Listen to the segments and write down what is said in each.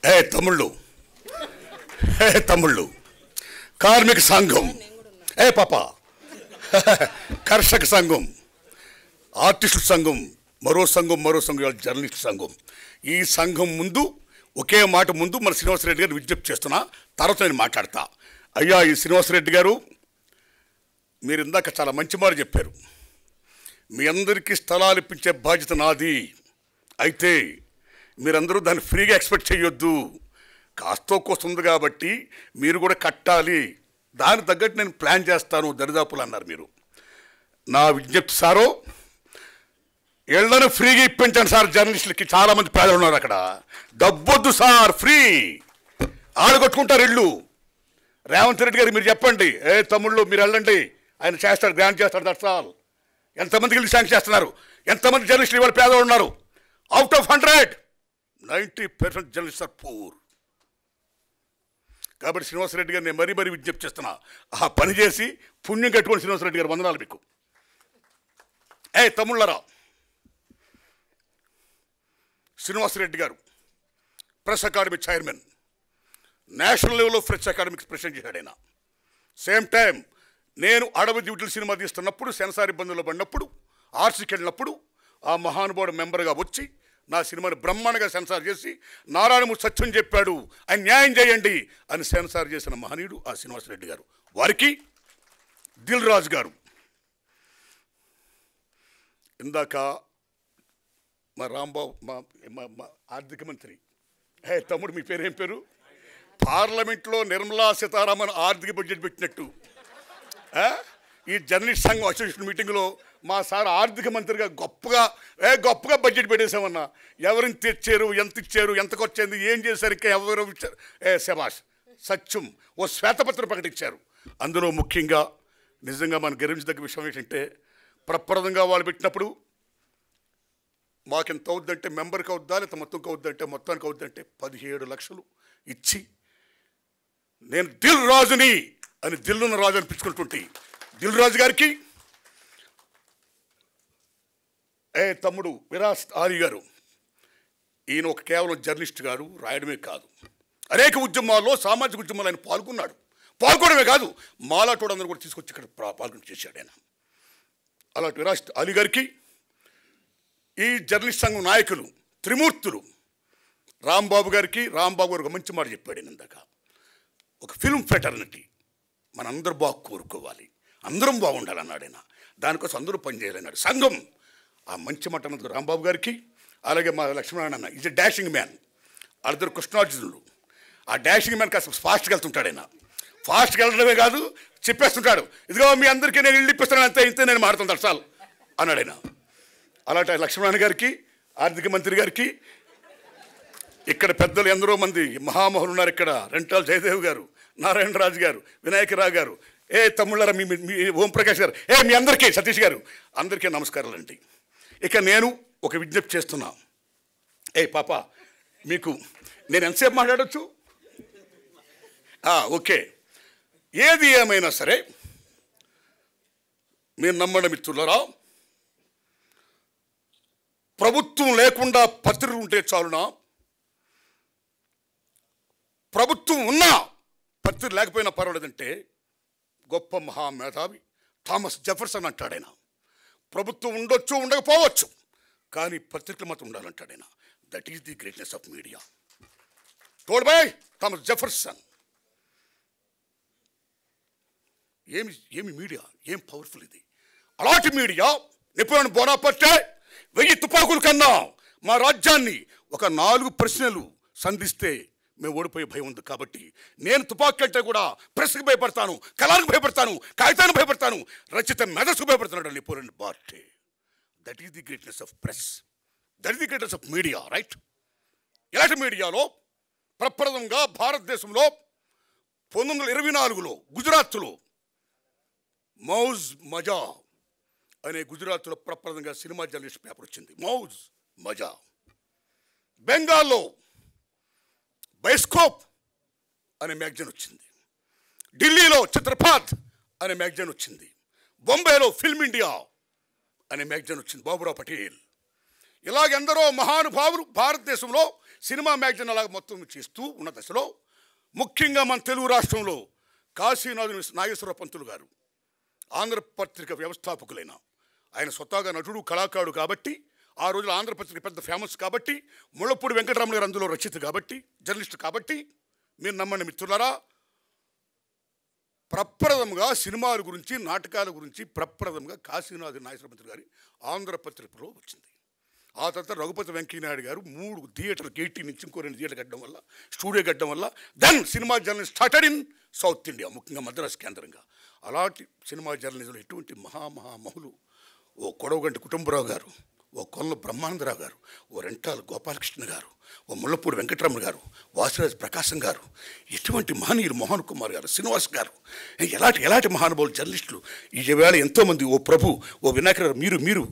తమ్ముళ్ళు తమ్ముళ్ళు కార్మిక సంఘం పాప కర్షక సంఘం ఆర్టిస్టుల సంఘం మరో సంఘం జర్నలిస్ట్ సంఘం ఈ సంఘం ముందు ఒకే మాట ముందు మన శ్రీనివాసరెడ్డి గారు విజ్ఞప్తి చేస్తున్నా తర్వాత నేను మాట్లాడతా అయ్యా ఈ శ్రీనివాసరెడ్డి గారు మీరు ఇందాక చాలా మంచి మాట చెప్పారు మీ అందరికీ స్థలాలు ఇప్పించే బాధ్యత నాది అయితే మీరందరూ దాన్ని ఫ్రీగా ఎక్స్పెక్ట్ చేయొద్దు కాస్తో కోస్తుంది కాబట్టి మీరు కూడా కట్టాలి దానికి తగ్గట్టు నేను ప్లాన్ చేస్తాను దరిదాపులు అన్నారు మీరు నా విజ్ఞప్తి సారో ఇళ్లను ఫ్రీగా ఇప్పించండి సార్ జర్నలిస్టులకి చాలామంది పేదలు ఉన్నారు అక్కడ డబ్బొద్దు సార్ ఫ్రీ ఆడగొట్టుకుంటారు ఇళ్ళు రేవంత్ రెడ్డి గారు మీరు చెప్పండి తమ్ముళ్ళు మీరు వెళ్ళండి ఆయన చేస్తాడు గ్రాంట్ చేస్తాడు దట్సాల్ ఎంతమందికి ఇల్లు శాంక్షన్ చేస్తున్నారు ఎంతమంది జర్నలిస్టులు ఇవాళ పేదలు ఉన్నారు out of 100 90% journalist are poor కాబట్టి శ్రీనివాసరెడ్డి గారు నేను మరీ విజ్ఞప్తి చేస్తున్నా ఆ పని చేసి పుణ్యం కట్టుకొని శ్రీనివాసరెడ్డి గారు వందనాలు మీకు తమ్ముళ్ళరా శ్రీనివాసరెడ్డి గారు ప్రెస్ అకాడమీ చైర్మన్ నేషనల్ లెవెల్లో ప్రెస్ అకాడమీకి ప్రెసిడెంట్ చేశాడు ఆయన సేమ్ టైం నేను అడవి డ్యూటీలు సినిమా తీస్తున్నప్పుడు సెన్సార్ ఇబ్బందుల్లో పడినప్పుడు ఆర్సీకి వెళ్ళినప్పుడు ఆ మహానుభావుడు మెంబర్గా వచ్చి నా సినిమాని బ్రహ్మాండంగా సెన్సార్ చేసి నారాయణమూర్తి సత్యం చెప్పాడు ఆయన న్యాయం చేయండి అని సెన్సార్ చేసిన మహనీయుడు ఆ శ్రీనివాసరెడ్డి గారు వారికి దిల్ రాజు గారు ఇందాక మా రాంబాబు మా ఆర్థిక మంత్రి తమ్ముడు మీ పేరు ఏం పేరు పార్లమెంట్లో నిర్మలా సీతారామన్ ఆర్థిక బడ్జెట్ పెట్టినట్టు ఈ జర్నలిస్ట్ సంఘం అసోసియేషన్ మీటింగ్లో మా సార్ ఆర్థిక మంత్రిగా గొప్పగా బడ్జెట్ పెట్టేసామన్నా ఎవరిని తెచ్చారు ఎంత ఇచ్చారు ఎంతకు వచ్చింది ఏం చేశారు ఇంకా ఎవరు ఇచ్చారు శభాష్ సత్యం ఓ శ్వేతపత్రం ప్రకటించారు అందులో ముఖ్యంగా నిజంగా మనం గర్వించదగ్గ విషయం ఏంటంటే ప్రప్రదంగా వాళ్ళు పెట్టినప్పుడు మాకెంత అవుద్దంటే మెంబర్కి అవుద్దా లేకపోతే మొత్తంకి అవుద్దంటే మొత్తానికి అవుద్దంటే 17 లక్షలు ఇచ్చి నేను దిల్ రాజుని అని దిల్లున్న రాజు అనిపించుకుంటుంటే దిల్ రాజు గారికి తమ్ముడు విరాస్ ఆలి గారు ఈయన ఒక కేవలం జర్నలిస్ట్ గారు రాయడమే కాదు అనేక ఉద్యమాల్లో సామాజిక ఉద్యమాలు ఆయన పాల్గొనడమే కాదు మాలాటోడు అందరూ కూడా తీసుకొచ్చి ఇక్కడ పాల్గొని చేశాడు ఆయన అలాంటి విరాస్ ఆలి గారికి ఈ జర్నలిస్ట్ సంఘం నాయకులు త్రిమూర్తులు రాంబాబు గారు ఒక మంచి మాట చెప్పాడు ఇందాక ఒక ఫిల్మ్ ఫ్రెటర్నిటీ మనందరూ బాగా కోరుకోవాలి అందరం బాగుండాలన్నాడు ఆయన దానికోసం అందరూ పనిచేయాలన్నాడు సంఘం ఆ మంచి మాట అన్నది రాంబాబు గారికి అలాగే మా లక్ష్మణారాయణ అన్న ఈజ్ ఎ డాషింగ్ మ్యాన్ వాళ్ళిద్దరు కృష్ణార్జునులు ఆ డాషింగ్ మ్యాన్ కాస్త ఫాస్ట్గా వెళ్తుంటాడు ఆయన ఫాస్ట్గా వెళ్ళడమే కాదు చెప్పేస్తుంటాడు ఇదిగో మీ అందరికీ నేను ఇల్లు ఇప్పిస్తాను అంతే ఇంతే నేను మారుతాను దర్శాలు అన్నాడు ఆయన అలాంటి లక్ష్మణారాయణ గారికి ఆర్థిక మంత్రి గారికి ఇక్కడ పెద్దలు ఎందరో మంది మహామహులు ఉన్నారు ఇక్కడ రెంటాల జయదేవ్ గారు నారాయణరాజు గారు వినాయకరావు గారు తమ్ముళ్ళారా మీ ఓంప్రకాష్ గారు మీ అందరికీ సతీష్ గారు అందరికీ నమస్కారాలండి ఇక నేను ఒక విజ్ఞప్తి చేస్తున్నా పాప మీకు నేను ఎంతసేపు మాట్లాడచ్చు ఓకే ఏది ఏమైనా సరే మీరు నమ్మండి మిత్రులరా ప్రభుత్వం లేకుండా పత్రికలు ఉంటే చాలునా ప్రభుత్వం ఉన్నా పత్రిక లేకపోయినా పర్వాలేదంటే గొప్ప మహామేధావి థామస్ జెఫర్సన్ అంటాడు ఆయన ప్రభుత్వం ఉండొచ్చు ఉండకపోవచ్చు కానీ పత్రికలు మాత్రం ఉండాలంటాడు ఆయన that is the greatness of media told by Thomas Jefferson ఏమి మీడియా ఏం పవర్ఫుల్ ఇది అలాంటి మీడియా నెపోలియన్ బోనాపార్టే 1000 తుపాకుల కన్నా మా రాజ్యాన్ని ఒక 4 ప్రశ్నలు సంధిస్తే మేము ఓడిపోయే భయం ఉంది కాబట్టి నేను తుపాకి అంటే కూడా ప్రెస్కి భయపడతాను కళానికి భయపడతాను కాగితానికి భయపడతాను రచిత మెదస్కు భయపడుతున్నాడు Napoleon బోనాపార్టే that is the greatness of press that is the greatness of media right ఇలాంటి మీడియాలో ప్రప్రథమంగా భారతదేశంలో 1924లో గుజరాత్లో మౌజ్ మజా అనే గుజరాత్లో ప్రప్రదంగా సినిమా జర్నలిస్ట్ పేపర్ వచ్చింది మౌజ్ మజా బెంగాల్లో బైస్కోప్ అనే మ్యాగజైన్ వచ్చింది ఢిల్లీలో చిత్రపాత్ అనే మ్యాగజైన్ వచ్చింది బొంబాయిలో ఫిల్మ్ ఇండియా అనే మ్యాగజైన్ వచ్చింది బాబురావు పటేల్ ఇలాగెందరో మహానుభావులు భారతదేశంలో సినిమా మ్యాగజైన్ అలాగ మొత్తం చేస్తూ ఉన్న దశలో ముఖ్యంగా మన తెలుగు రాష్ట్రంలో కాశీనాథు నాగేశ్వర పంతులు గారు ఆంధ్రపత్రిక వ్యవస్థాపకులైన ఆయన స్వతహాగా నటుడు కళాకారుడు కాబట్టి ఆ రోజుల్లో ఆంధ్రపత్రిక పెద్ద ఫేమస్ కాబట్టి ముళ్ళపూడి వెంకటరమణ గారు అందులో రచయిత కాబట్టి జర్నలిస్ట్ కాబట్టి మీరు నమ్మండి మిత్రులారా ప్రప్రథంగా సినిమాల గురించి నాటకాల గురించి ప్రప్రథంగా కాశీనాథు నాగేశ్వర పంతులు గారి ఆంధ్రపత్రికలో వచ్చింది. ఆ తర్వాత రఘుపతి వెంకయ్యనాయుడు గారు 3 థియేటర్లు 18 నుంచి ఇంకో 2 థియేటర్లు కట్టడం వల్ల స్టూడియో కట్టడం వల్ల then cinema journalism started in South India ముఖ్యంగా మద్రాసు కేంద్రంగా. అలాంటి సినిమా జర్నలిజంలో ఎటువంటి మహామహులు ఓ కొడవగంటి కుటుంబరావు గారు, ఓ కొల్ల బ్రహ్మానందరావు గారు, ఓ రెంటాల గోపాలకృష్ణ గారు, ఓ ముళ్ళపూడి వెంకటరమణ గారు, వాసిరాజు ప్రకాశం గారు, ఎటువంటి మహనీయులు మోహన్ కుమార్ గారు, శ్రీనివాస్ గారు, ఎలాంటి మహానుభావులు జర్నలిస్టులు ఈవేళ ఎంతోమంది, ఓ ప్రభు, ఓ వినాయక గారు, మీరు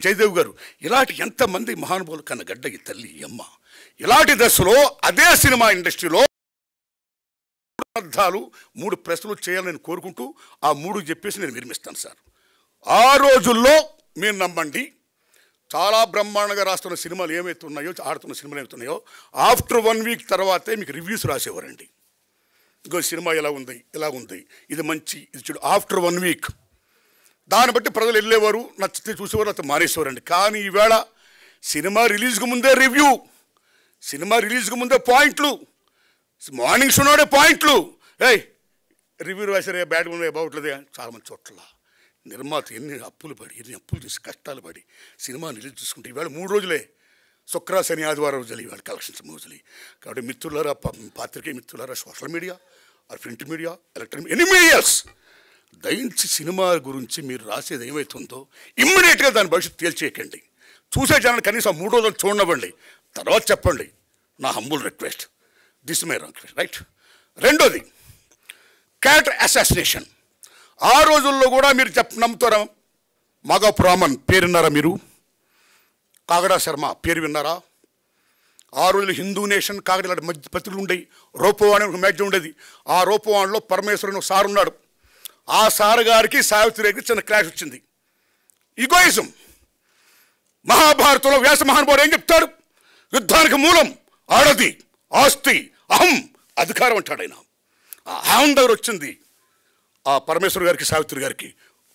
జయదేవ్ గారు, ఇలాంటి ఎంతమంది మహానుభావులు కన్న గడ్డ ఈ తల్లి ఈ అమ్మ. ఇలాంటి దశలో అదే సినిమా ఇండస్ట్రీలో 3 ప్రశ్నలు చేయాలని కోరుకుంటూ ఆ 3 చెప్పేసి నేను విరమిస్తాను సార్. ఆ రోజుల్లో మీరు నమ్మండి చాలా బ్రహ్మాండంగా రాస్తున్న సినిమాలు ఏమైతే ఉన్నాయో ఆడుతున్న సినిమాలు ఏమవుతున్నాయో ఆఫ్టర్ 1 వీక్ తర్వాతే మీకు రివ్యూస్ రాసేవారండి. ఇంకో సినిమా ఇలా ఉంది, ఇది మంచి, ఇది చూడు. ఆఫ్టర్ 1 వీక్ దాన్ని బట్టి ప్రజలు వెళ్ళేవారు, నచ్చితే చూసేవారు, అతను మానేసేవారండి. కానీ ఈవేళ సినిమా రిలీజ్కి ముందే రివ్యూ, సినిమా రిలీజ్కి ముందే పాయింట్లు, మార్నింగ్ షోనే పాయింట్లు, రివ్యూ రాసారే బ్యాడ్గా ఉన్నాయి బాగుంటుంది. చాలామంది చోట్ల నిర్మాత ఎన్ని అప్పులు చేసి కష్టాలు పడి సినిమా రిలీజ్ చేసుకుంటే ఈవేళ 3 రోజులే, శుక్ర శని ఆదివారం రోజులు ఈవేళ కలెక్షన్స్ రోజులు. కాబట్టి మిత్రులారా, పాత్రికేయ మిత్రులారా, social media, print media, electronic any medias దయించి సినిమా గురించి మీరు రాసేది ఏమవుతుందో ఇమ్మీడియట్గా దాని భవిష్యత్తు తేల్చేయకండి. చూసే జనాలు కనీసం 3 రోజులు చూడనివ్వండి, తర్వాత చెప్పండి. నా humble request, this my request, right. రెండోది క్యారెక్టర్ అసాసినేషన్. ఆ రోజుల్లో కూడా మీరు నమ్ముతారా? మాగాపు రామన్ పేరు విన్నారా మీరు? కాగడా శర్మ పేరు విన్నారా? ఆ రోజుల్లో హిందూ నేషన్ కాగడా మధ్య పత్రికలు ఉండేవి. రూపవాణి ఒక మ్యాగజైన్ ఉండేది. ఆ రూపవాణిలో పరమేశ్వరుని సార్ ఉన్నాడు. ఆ సార్ గారికి సావిత్రి గారికి చిన్న క్లాష్ వచ్చింది. ఈగోయిజం. మహాభారతంలో వ్యాస మహానుభావుడు ఏం చెప్తాడు? యుద్ధానికి మూలం ఆడది, ఆస్తి, అహం, అధికారం అంటాడు ఆయన. ఆ అహం దగ్గర వచ్చింది ఆ పరమేశ్వర గారికి సావిత్రి గారికి.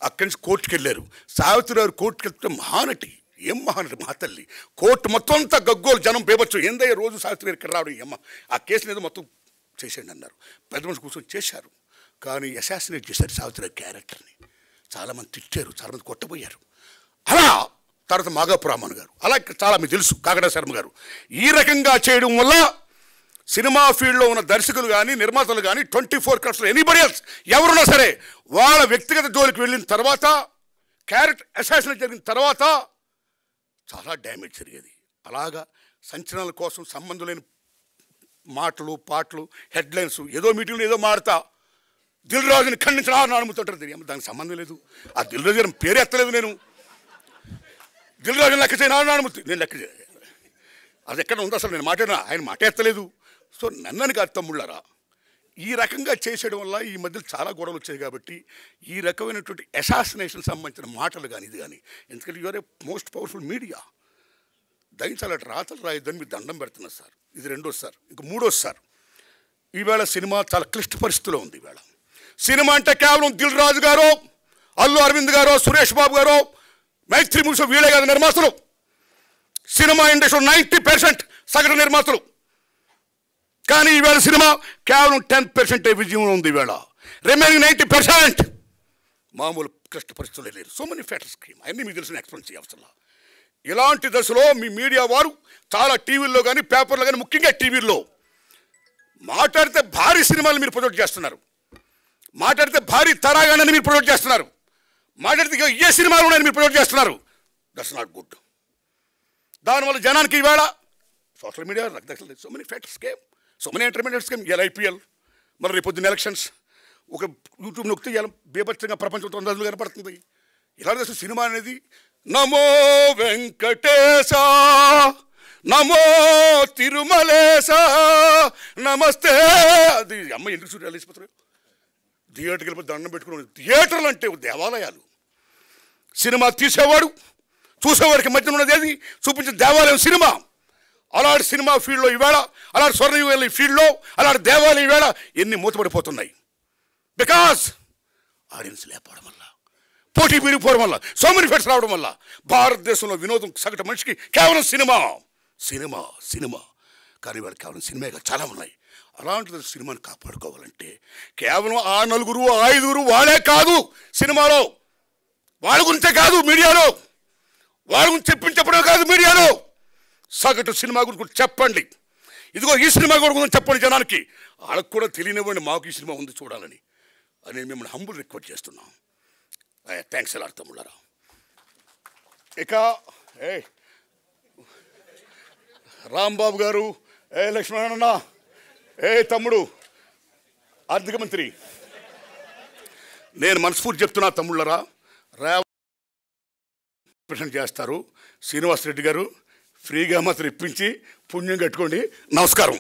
అక్కడి నుంచి కోర్టుకు వెళ్ళారు. సావిత్రి గారు కోర్టుకు వెళ్తే మహానటి, ఏం మహానటి, మహాతల్లి. కోర్టు మొత్తం అంతా గగ్గోలు, జనం బేబచ్చు, ఏందయ్య రోజు సావిత్రి గారు ఇక్కడ రావడం, అమ్మ ఆ కేసుని ఏదో మొత్తం చేసేయండి అన్నారు. పెద్ద మనిషి కూర్చొని చేశారు. కానీ అసాసినేట్ చేశారు సావిత్రి గారి క్యారెక్టర్ని. చాలామంది తిట్టారు, చాలామంది కొట్టబోయారు. అలా తర్వాత మాగాపు రామన్ గారు, అలా చాలా మీకు తెలుసు కాగడా శర్మ గారు. ఈ రకంగా చేయడం వల్ల సినిమా ఫీల్డ్లో ఉన్న దర్శకులు కానీ నిర్మాతలు కానీ 24 క్రాఫ్ట్స్లో ఎనీబడి ఎల్స్ ఎవరున్నా సరే వాళ్ళ వ్యక్తిగత జోలికి వెళ్ళిన తర్వాత, క్యారెక్టర్ అసాసినేట్ జరిగిన తర్వాత చాలా డ్యామేజ్ జరిగేది. అలాగా సంచలనాల కోసం సంబంధం లేని మాటలు, పాటలు, హెడ్లైన్స్, ఏదో మీటింగ్లో ఏదో మాడతా దిల్ రాజుని ఖండించడం అనుమతుంటారు. దానికి సంబంధం లేదు. ఆ దిల్ రాజు గారి పేరు ఎత్తలేదు నేను. దిల్ రాజుని లెక్క చేయను అనుమతి, నేను లెక్క చేయాలి. అది ఎక్కడ ఉందో అసలు నేను మాట్లాడినా, ఆయన మాట ఎత్తలేదు. సో నన్నని కాదు తమ్ముళ్ళారా, ఈ రకంగా చేసేయడం వల్ల ఈ మధ్యలో చాలా గొడవలు వచ్చాయి. కాబట్టి ఈ రకమైనటువంటి అసాసినేషన్ సంబంధించిన మాటలు కానీ ఇది కానీ, ఎందుకంటే you are a most powerful media, దయించాలి రాతలు రాయొద్దని మీరు దండం పెడుతున్నారు సార్. ఇది రెండోది సార్. ఇంక మూడోది సార్, ఈవేళ సినిమా చాలా క్లిష్ట పరిస్థితిలో ఉంది. ఈవేళ సినిమా అంటే కేవలం దిల్ రాజు గారు, అల్లు అరవింద్ గారు, సురేష్ బాబు గారు, మైత్రి మూసో వీళ్ళే కాదు నిర్మాతలు. సినిమా ఇండస్ట్రీలో 90% సగటు నిర్మాతలు. కానీ ఈవేళ సినిమా కేవలం 10% విజయం ఉంది. ఈవేళ రిమైనింగ్ 90% మామూలు క్లిష్ట పరిస్థితులు లేరు. సో మెనీ ఫ్యాక్టర్స్ అన్నీ మీకు తెలిసిన ఎక్స్ప్లెయిన్ చేయవసరం. ఇలాంటి దశలో మీ మీడియా వారు చాలా టీవీల్లో కానీ పేపర్లో కానీ, ముఖ్యంగా టీవీల్లో మాట్లాడితే భారీ సినిమాలు మీరు ప్రొజెక్ట్ చేస్తున్నారు, మాట్లాడితే భారీ తరాగానని మీరు ప్రొజెక్ట్ చేస్తున్నారు, మాట్లాడితే ఏ సినిమాలు ఉన్నాయని మీరు ప్రొజెక్ట్ చేస్తున్నారు. That's not good. దానివల్ల జనానికి ఈవేళ social media so many factors came, so many entertainments came. ఇలా ఐపీఎల్, మరి రేపు పొద్దున్న ఎలక్షన్స్, ఒక యూట్యూబ్ నొక్కితే ఇలా బీభత్సంగా ప్రపంచం 9 కనపడుతుంది. ఇలా చేస్తే సినిమా అనేది నమో వెంకటేశ, నమో తిరుమలేశ, నమస్తే. అది అమ్మ ఎందుకు చూడాలి వెళ్ళిపోతారు? థియేటర్కి వెళ్ళిపోతే దండం పెట్టుకుని, థియేటర్లు అంటే దేవాలయాలు. సినిమా తీసేవాడు చూసేవాడికి మధ్య ఉన్నది ఏది చూపించిన దేవాలయం సినిమా. అలాంటి అలాంటి సినిమా ఫీల్డ్లో ఈవేళ, అలాంటి స్వర్ణయుగం ఫీల్డ్లో, అలాంటి దేవాలయం ఈవేళ ఎన్ని మూతపడిపోతున్నాయి. బికాస్ ఆడియన్స్ లేకపోవడం వల్ల, పోటీ పెరిగిపోవడం వల్ల, సో మెనీ ఫెట్స్ రావడం వల్ల భారతదేశంలో వినోదం సగటు మనిషికి కేవలం సినిమా సినిమా సినిమా. కానీ వాళ్ళు కేవలం సినిమాగా చాలా ఉన్నాయి. అలాంటిది సినిమాని కాపాడుకోవాలంటే కేవలం ఆ 4 5 వాళ్ళే కాదు సినిమాలో, వాళ్ళ గురించే కాదు మీడియాలో, వాళ్ళ గురించి చెప్పడం కాదు మీడియాలో, సగటు సినిమా గురించి చెప్పండి. ఇదిగో ఈ సినిమా గురించి చెప్పండి జనానికి. వాళ్ళకు కూడా తెలియనివ్వండి మాకు ఈ సినిమా ఉంది చూడాలని. అని మిమ్మల్ని హంబుల్ రిక్వెస్ట్ చేస్తున్నాం. థ్యాంక్స్ ఎలా తమ్ముళ్ళారా. ఇక రాంబాబు గారు, లక్ష్మణ, తమ్ముడు ఆర్థిక మంత్రి, నేను మనస్ఫూర్తి చెప్తున్నా తమ్ముళ్ళరా, రిప్రజెంట్ చేస్తారు. శ్రీనివాసరెడ్డి గారు ఫ్రీగా మాత్రం ఇప్పించి పుణ్యం కట్టుకోండి. నమస్కారం.